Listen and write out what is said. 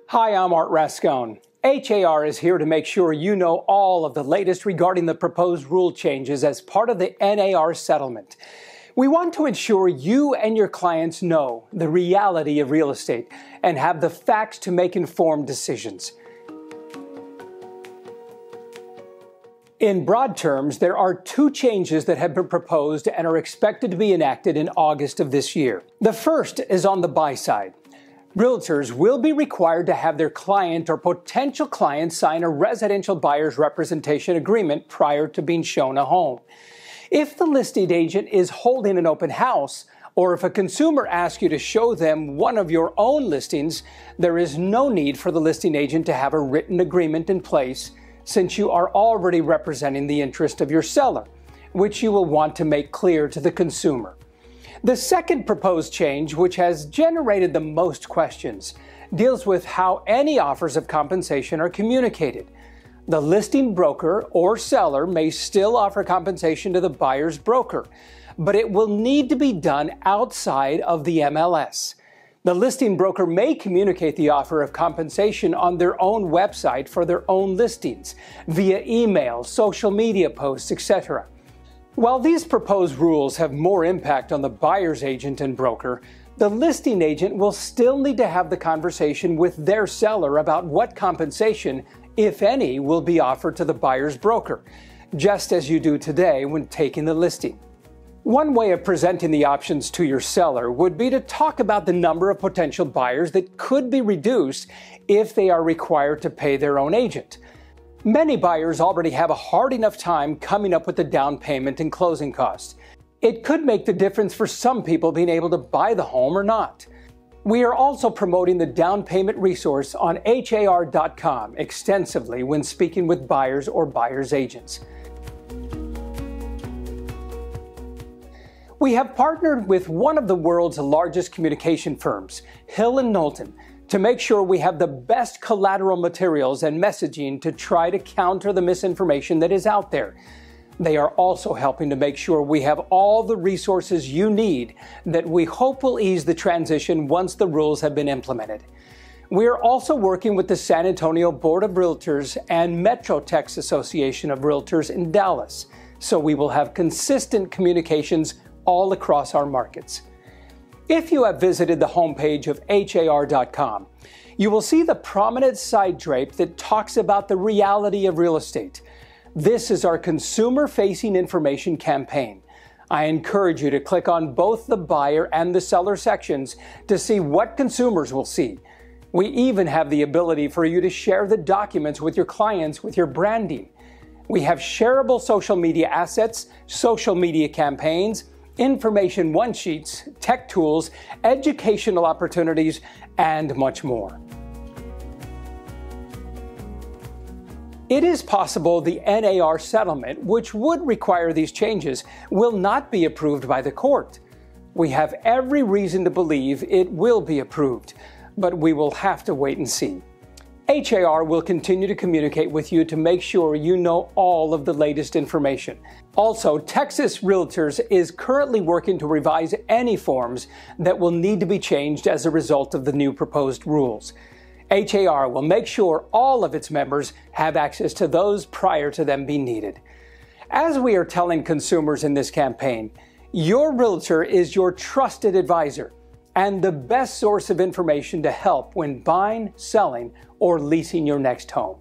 Hi, I'm Art Rascone. HAR is here to make sure you know all of the latest regarding the proposed rule changes as part of the NAR settlement. We want to ensure you and your clients know the reality of real estate and have the facts to make informed decisions. In broad terms, there are two changes that have been proposed and are expected to be enacted in August of this year. The first is on the buy side. Realtors will be required to have their client or potential client sign a residential buyer's representation agreement prior to being shown a home. If the listing agent is holding an open house, or if a consumer asks you to show them one of your own listings, there is no need for the listing agent to have a written agreement in place since you are already representing the interest of your seller, which you will want to make clear to the consumer. The second proposed change, which has generated the most questions, deals with how any offers of compensation are communicated. The listing broker or seller may still offer compensation to the buyer's broker, but it will need to be done outside of the MLS. The listing broker may communicate the offer of compensation on their own website for their own listings, via email, social media posts, etc. While these proposed rules have more impact on the buyer's agent and broker, the listing agent will still need to have the conversation with their seller about what compensation, if any, will be offered to the buyer's broker, just as you do today when taking the listing. One way of presenting the options to your seller would be to talk about the number of potential buyers that could be reduced if they are required to pay their own agent. Many buyers already have a hard enough time coming up with the down payment and closing costs. It could make the difference for some people being able to buy the home or not. We are also promoting the down payment resource on HAR.com extensively when speaking with buyers or buyers' agents. We have partnered with one of the world's largest communication firms, Hill & Knowlton, to make sure we have the best collateral materials and messaging to try to counter the misinformation that is out there. They are also helping to make sure we have all the resources you need that we hope will ease the transition once the rules have been implemented. We are also working with the San Antonio Board of Realtors and MetroTex Association of Realtors in Dallas, so we will have consistent communications all across our markets. If you have visited the homepage of HAR.com, you will see the prominent side drape that talks about the reality of real estate. This is our consumer-facing information campaign. I encourage you to click on both the buyer and the seller sections to see what consumers will see. We even have the ability for you to share the documents with your clients with your branding. We have shareable social media assets, social media campaigns, information one-sheets, tech tools, educational opportunities, and much more. It is possible the NAR settlement, which would require these changes, will not be approved by the court. We have every reason to believe it will be approved, but we will have to wait and see. HAR will continue to communicate with you to make sure you know all of the latest information. Also, Texas Realtors is currently working to revise any forms that will need to be changed as a result of the new proposed rules. HAR will make sure all of its members have access to those prior to them being needed. As we are telling consumers in this campaign, your realtor is your trusted advisor and the best source of information to help when buying, selling, or leasing your next home.